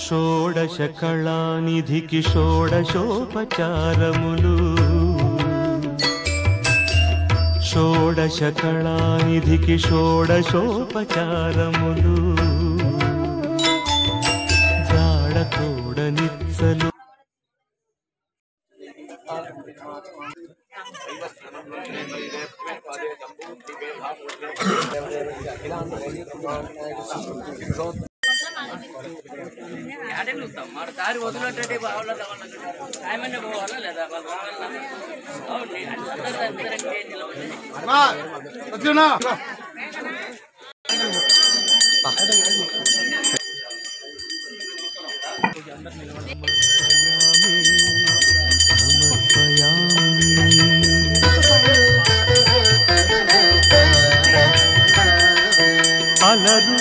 షోడశ కళానిధికి షోడశోపచారములు షోడశ కళానిధికి షోడశోపచారములు జాడతోడ నిత్సలు దారి వదిలినట్టే ఆయమనే పోవాలా లేదా అలరు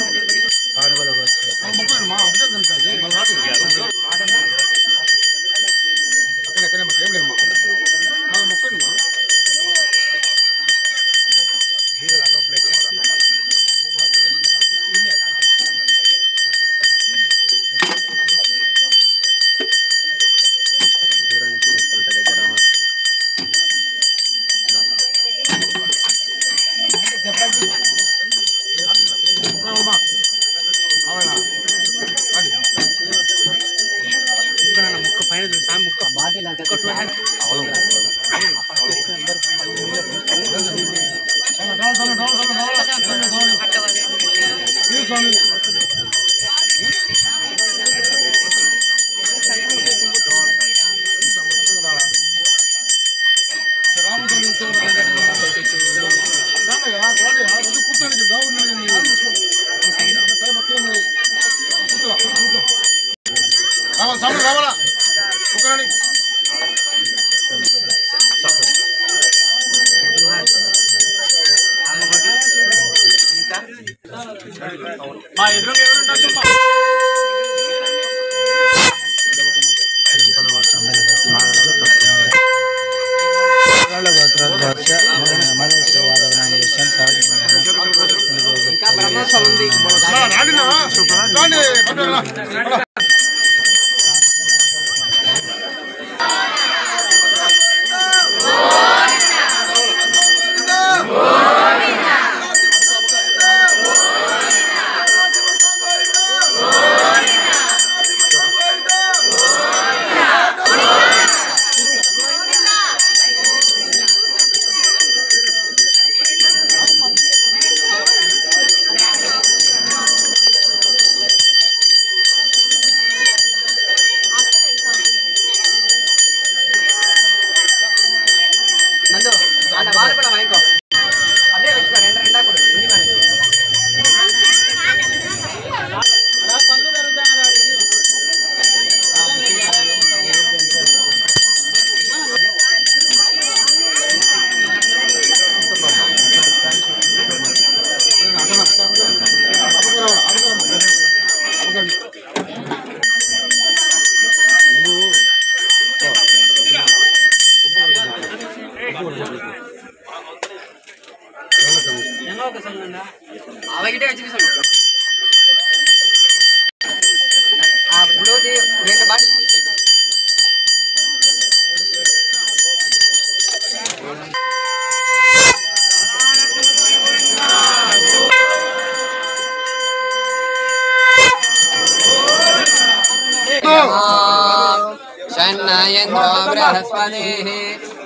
शन्नयेन्द्रो बृहस्पतिः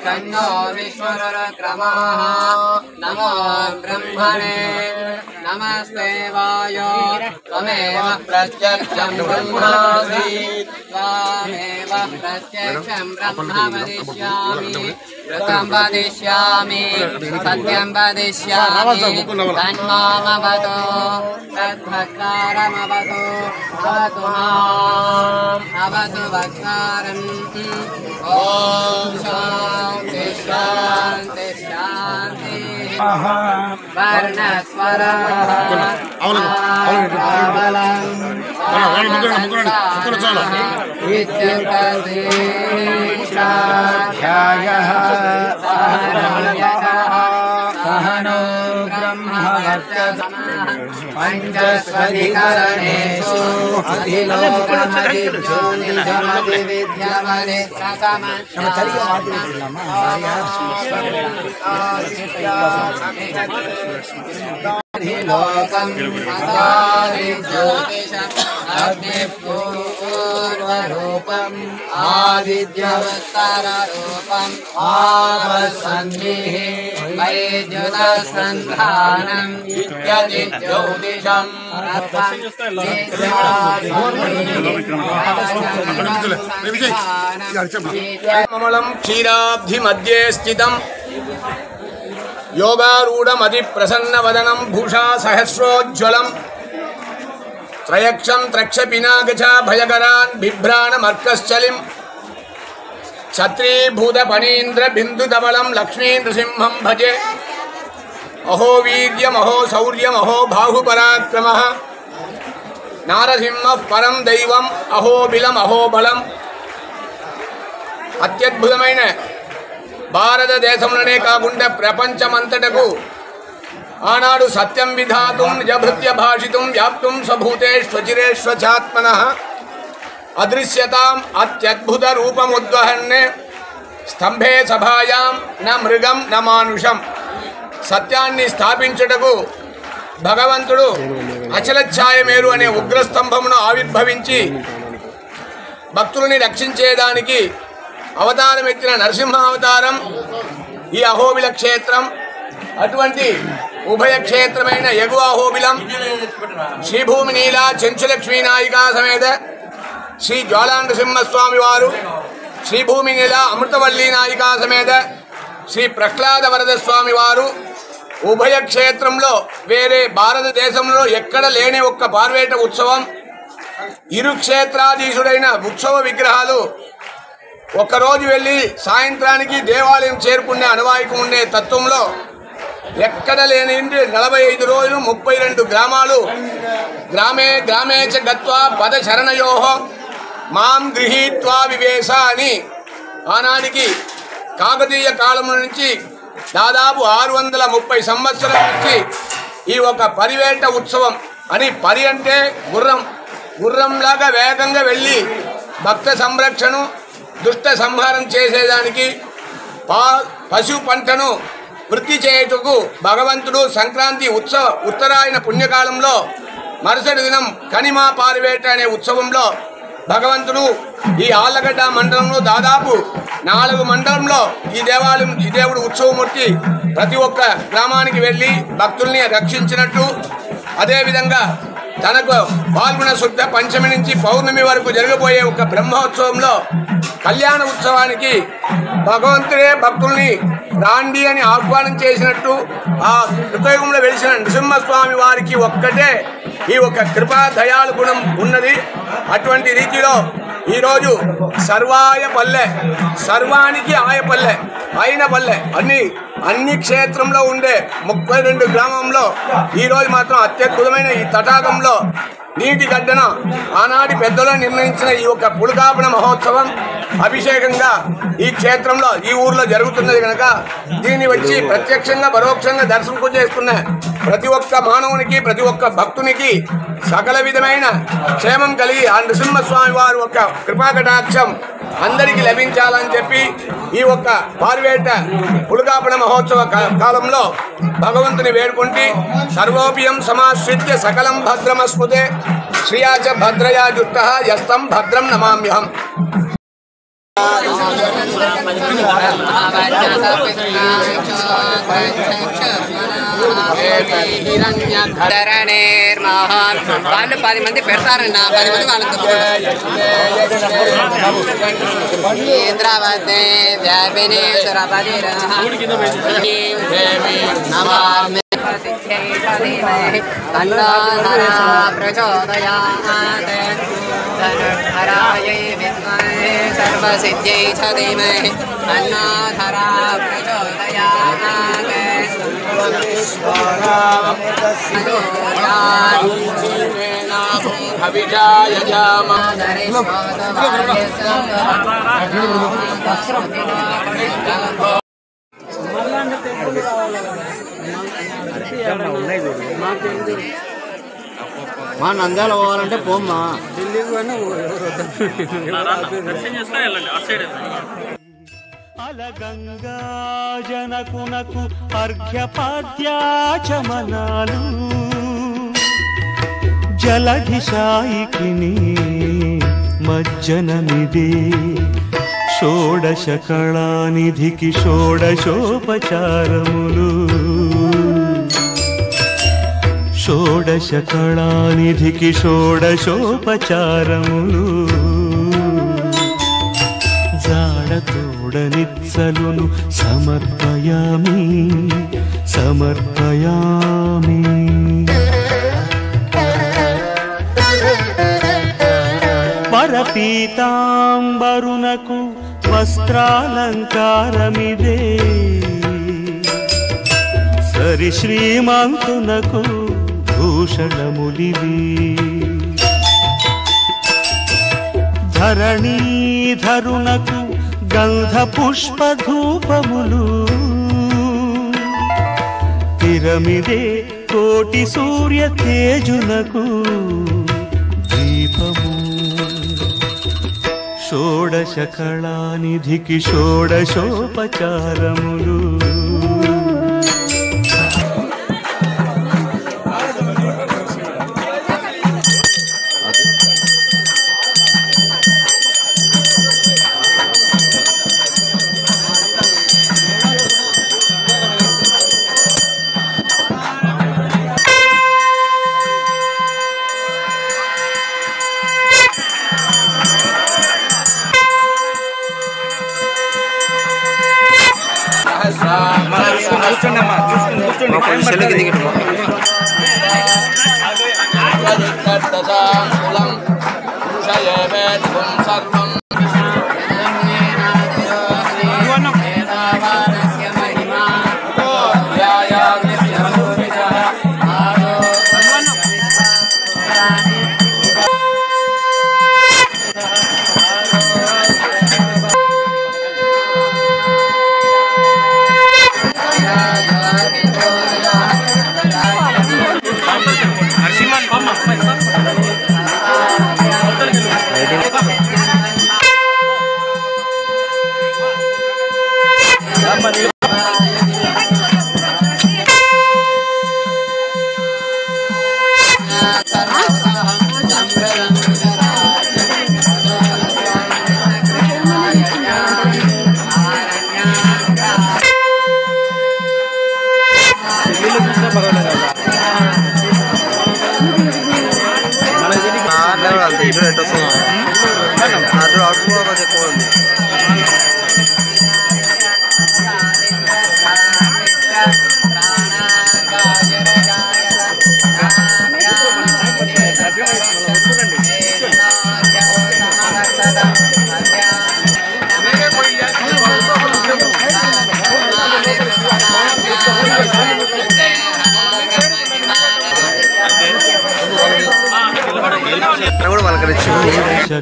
तन्नो विश्वरुक्रमः नमो ब्रह्मणे नमस्ते वायो त्वमेव प्रत्यक्षं ब्रह्मासि त्वामेव प्रत्यक्षं ब्रह्म वदिष्यामि ऋतं वदिष्यामि सत्यं वदिष्यामि तन्मामवतु तद्भक्तारमवतु अवतु माम् अवतु भक्तारम् ॐ शान्ति शान्ति शान्तिः वर्णस्वरः सहनो ब्रह्म పంచస్వధికరణేషు అధిలోకమధిజ్యోతిషమధివిద్యమని లోకం అగ్నిపూర్వరూపం ఆదిత్యవత్తరరూపం ఆవసన్నిః వైద్యుతసంధానం ఇత్యదిజ్యోతిషం కమలం క్షీరాబ్ధి మధ్యే స్థితం యోగారూఢమది ప్రసన్నవదనం భూషా సహస్రోజ్వలం త్రయక్షం త్రక్షపినాగచ భయకరాన్ బిభ్రాణమర్కశ్చలిం ఛత్రీభూత ఫణీంద్ర బిందుధవళం లక్ష్మీ నృసింహం భజే అహో వీర్యం అహో శౌర్యం అహో బాహుపరాక్రమ నారసింహ పరం దైవం అహోబిలం అహోబలం. అత్యద్భుతమైన భారతదేశంలోనే కాకుండా ప్రపంచమంతటకు ఆనాడు సత్యం విధాతుం నిజభృత్య భాషితుం వ్యాప్తుం స్వభూతేష్వచిరేష్వచాత్మనః అదృశ్యతాం అత్యద్భుత రూపముద్వహన్నే స్తంభే సభాయాం న మృగం న మానుషం. సత్యాన్ని స్థాపించుటకు భగవంతుడు అచలఛాయమేరు అనే ఉగ్రస్తంభమును ఆవిర్భవించి భక్తులని రక్షించేదానికి అవతారం ఎత్తిన నరసింహావతారం ఈ అహోబిల క్షేత్రం. అటువంటి ఉభయ క్షేత్రమైన ఎగువ అహోబిలం శ్రీభూమి నీలా చెంచులక్ష్మీ నాయికా సమేత శ్రీ జ్వాలా నృసింహస్వామి వారు, శ్రీభూమి నీల అమృతవల్లి నాయికా సమేత శ్రీ ప్రహ్లాద వరద స్వామి వారు ఉభయ క్షేత్రంలో వేరే భారతదేశంలో ఎక్కడ లేని ఒక్క పార్వేట ఉత్సవం. ఇరు క్షేత్రాధీశుడైన ఉత్సవ విగ్రహాలు ఒక్కరోజు వెళ్ళి సాయంత్రానికి దేవాలయం చేరుకునే అనువాయికం ఉండే తత్వంలో ఎక్కడ లేని 45 రోజులు 32 గ్రామాలు గ్రామే గ్రామే చ గత్వా పదశరణయో మాం గృహీత్వా వివేశ అని ఆనాడికి కాకతీయ కాలం నుంచి దాదాపు 630 సంవత్సరాల నుంచి ఈ ఒక పరివేట ఉత్సవం అని. పరి అంటే గుర్రం, గుర్రంలాగా వేగంగా వెళ్ళి భక్త సంరక్షణ దుష్ట సంహారం చేసేదానికి పశు పంటను వృద్ధి చేయుటకు భగవంతుడు సంక్రాంతి ఉత్తరాయణ పుణ్యకాలంలో మరుసటి దినం కనిమా పారివేట అనే ఉత్సవంలో భగవంతుడు ఈ ఆళ్లగడ్డ మండలంలో దాదాపు 4 మండలంలో ఈ దేవుడు ఉత్సవమూర్తి ప్రతి ఒక్క గ్రామానికి వెళ్ళి భక్తుల్ని రక్షించినట్టు, అదేవిధంగా తనకు పాల్గొన శుద్ధ పంచమి నుంచి పౌర్ణమి వరకు జరగబోయే ఒక బ్రహ్మోత్సవంలో కళ్యాణ ఉత్సవానికి భగవంతుడే భక్తుల్ని రాండి అని ఆహ్వానం చేసినట్టు ఆ కృతయుగంలో వెలిసిన నృసింహస్వామి వారికి ఒక్కటే ఈ ఒక కృపా దయాళు గుణం ఉన్నది. అటువంటి రీతిలో ఈరోజు సర్వాయ పల్లె, సర్వానికి ఆయపల్లె, అయిన పల్లె అన్ని క్షేత్రంలో ఉండే 32 గ్రామంలో ఈరోజు మాత్రం అత్యద్భుతమైన ఈ తటాకంలో నీటి గడ్డన ఆనాటి పెద్దలు నిర్ణయించిన ఈ యొక్క పులకాపన మహోత్సవం అభిషేకంగా ఈ క్షేత్రంలో ఈ ఊర్లో జరుగుతున్నది కనుక దీన్ని వచ్చి ప్రత్యక్షంగా పరోక్షంగా దర్శనం చేసుకున్న ప్రతి ఒక్క మానవునికి ప్రతి ఒక్క భక్తునికి సకల విధమైన క్షేమం కలిగి ఆ నృసింహస్వామి వారి యొక్క కృపాకటాక్షం అందరికీ లభించాలని చెప్పి ఈ ఒక్క పార్వేట పులకాపన మహోత్సవ కాలంలో భగవంతుని వేడుకుంటే సర్వోపియం సమాశ్రిత్య సకలం భద్రమస్మృతే శ్రియాచ భద్రయా జుక్త యస్తం భద్రం నమామ్యహం. వాళ్ళు 10 మంది పెడతారన్న, 10 మంది వాళ్ళకి ఇంద్రావతి వ్యాపిని ప్రచోదయాత్ ధనుర్ధరాయై విద్మహే సర్వసిద్ధ్యై చ ధీమహి తన్నోధరా ప్రచోదయాత్. ఉన్నాయి మా నంద్యాల పోవాలంటే పోమ్మా. అలగంగా జనకునకు అర్ఘ్యపాద్యాచమనాలు జలధిశాయికిని మజ్జనమిదే షోడశ కళానిధికి షోడశోపచారములు షోడశ కళానిధికి షోడశోపచారములు జాడతోడనిత్సలును సమర్పయామి సమర్పయామి. పరపీతాంబరునకు వస్త్రాలంకారమిదే సరి శ్రీమంతునకు భూషణములివి ధరణీధరునకు గంధ పుష్ప ధూపములు తిరమిదే కోటి సూర్య తేజునకు దీపము షోడశ కళానిధికి షోడశోపచారములు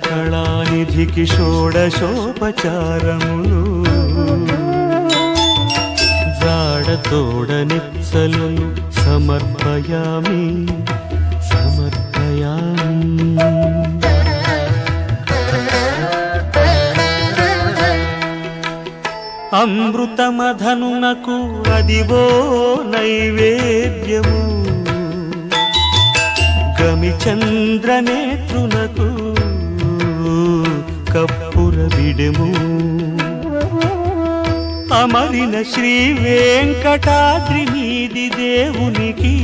కళానిధికి షోడశోపచారములు జాడతోడనిత్సలును సమర్పయామి సమర్పయామి. అమృతమధనునకు అదివో నైవేద్యము గమి చంద్రనేత్రునకు కప్పుర విడము అమరిన శ్రీ వెంకటాద్రి మీది దేవునికి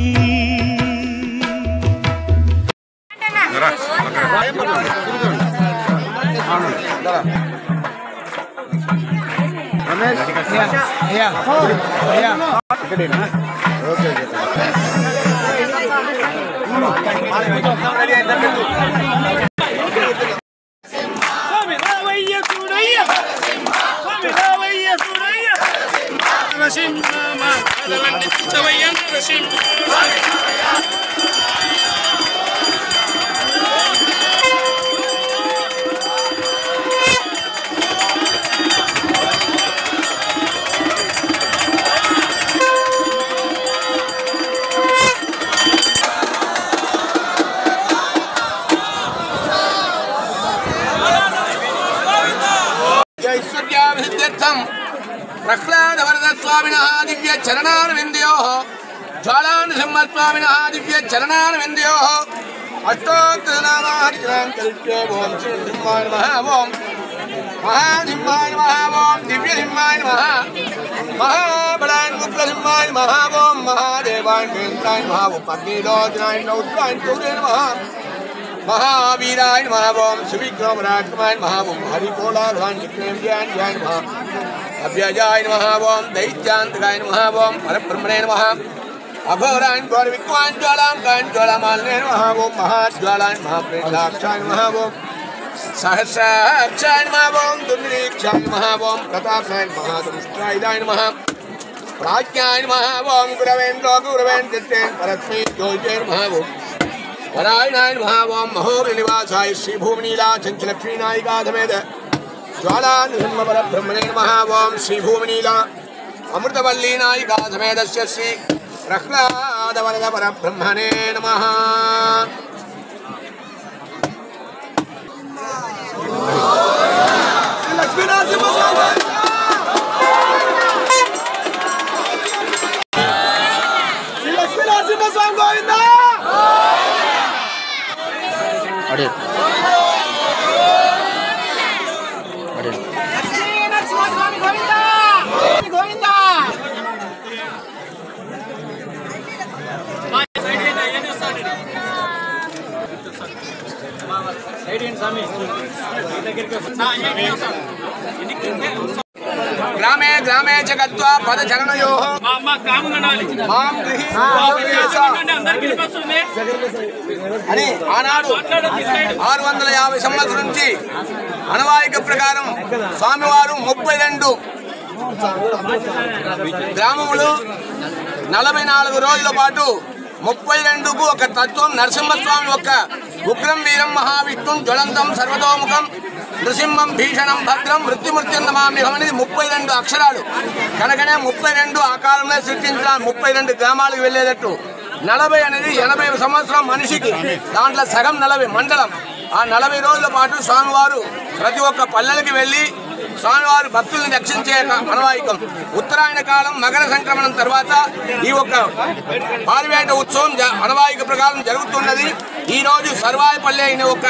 प्रह्लादवरदस्वामिनः दिव्य चरणारविन्दयोः ज्वालानृसिंहस्वामिनः दिव्य चरणारविन्दयोः अष्टोत्तरनामार्चनान्तरिक्षे ओं श्रीसिंहाय नमः ओं महासिंहाय नमः ओं दिव्यसिंहाय नमः महाबलाय मुक्तसिंहाय नमः ओं महादेवाय केन्द्राय नमः ओं पत्नीलोचनाय नौत्राय सूर्याय नमः महावीराय नमः ओं सुविक्रमराक्रमाय नमः ओं हरिकोलाध्वाय विक्रमेन्द्राय नमः अव्यजाय नमः ओं दैत्यान्तकाय नमः ओं परब्रह्मणे नमः अघोराय गौरविक्वाय ज्वालां ज्वालामालिने नमः ओं महाज्वालाय महाप्रेताक्षाय नमः ओं सहस्राक्षाय नमः ओं दुर्निरीक्षाय नमः ओं प्रतापाय नमः दुष्टाय नमः प्राज्ञाय नमः ओं गुरवेन्द्रेन्द्रेन् परस्मै ज्योतिर्जय नमः ओं वरायणाय नमः ओं महोबलिनिवासाय श्रीभूमिनीला चञ्चलक्ष्मीनायिकाधमेद ज्वालानृसिंहपरब्रह्मणे नमः ओं श्रीभूमिनीला अमृतवल्लीनायिकाधमेदस्य श्री प्रह्लादवरदपरब्रह्मणे नमः। ग्रामे ग्रामे च गत्वा पदचरणयोः मां అని ఆనాడు 650 సంవత్సరం నుంచి అనవాయిక ప్రకారం స్వామివారు 32 గ్రామములు 44 రోజుల పాటు 32కు ఒక తత్వం నరసింహస్వామి ఒక ఉగ్రం వీరం మహావిష్ణుం జ్వలంతం సర్వతోముఖం నృసింహం భీషణం భద్రం మృత్యుమృత్యుం నమామ్యహం అనేది 32 అక్షరాలు కనుకనే 32 ఆ కాలంలో సృష్టించిన 32 గ్రామాలకు వెళ్ళేటట్టు 40 అనేది 80 సంవత్సరం మనిషికి దాంట్లో సగం 40 మండలం ఆ 40 రోజుల పాటు స్వామివారు ప్రతి ఒక్క పల్లెలకి వెళ్ళి స్వామివారు భక్తుల్ని రక్షించే అనవాయికం ఉత్తరాయణ కాలం మకర సంక్రమణం తర్వాత ఈ ఒక్క పారివేట ఉత్సవం అనవాయిక ప్రకారం జరుగుతున్నది ఈ రోజు సర్వాయిపల్లి అయిన ఒక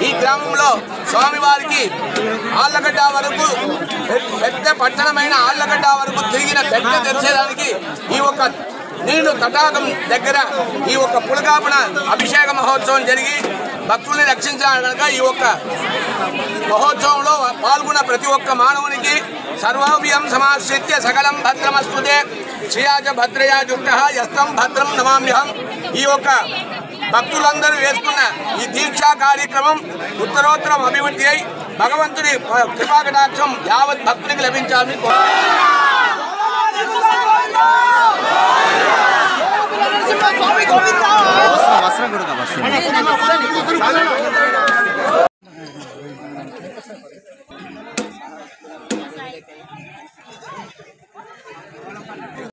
ఈ గ్రామంలో స్వామివారికి ఆళ్లగడ్డ వరకు పెద్ద పట్టణమైన ఆళ్లగడ్డ వరకు తిరిగిన గడ్డ తెరిచేదానికి ఈ ఒక నీళ్లు తటాకం దగ్గర ఈ ఒక పులకాపన అభిషేక మహోత్సవం జరిగి భక్తుల్ని రక్షించడానికి కనుక ఈ ఒక్క మహోత్సవంలో పాల్గొన్న ప్రతి ఒక్క మానవునికి సర్వవ్యం సమాశ్రిత్య సకలం భద్రమస్తుతే శ్రీయాచ భద్రయా జుట్ట యస్తం భద్రం నమామ్యహం ఈ యొక్క భక్తులందరూ వేసుకున్న ఈ దీక్షా కార్యక్రమం ఉత్తరోత్తరం అభివృద్ధి అయి భగవంతుడి కృపాకటాక్షం యావత్ భక్తునికి లభించాలని వస్త్రం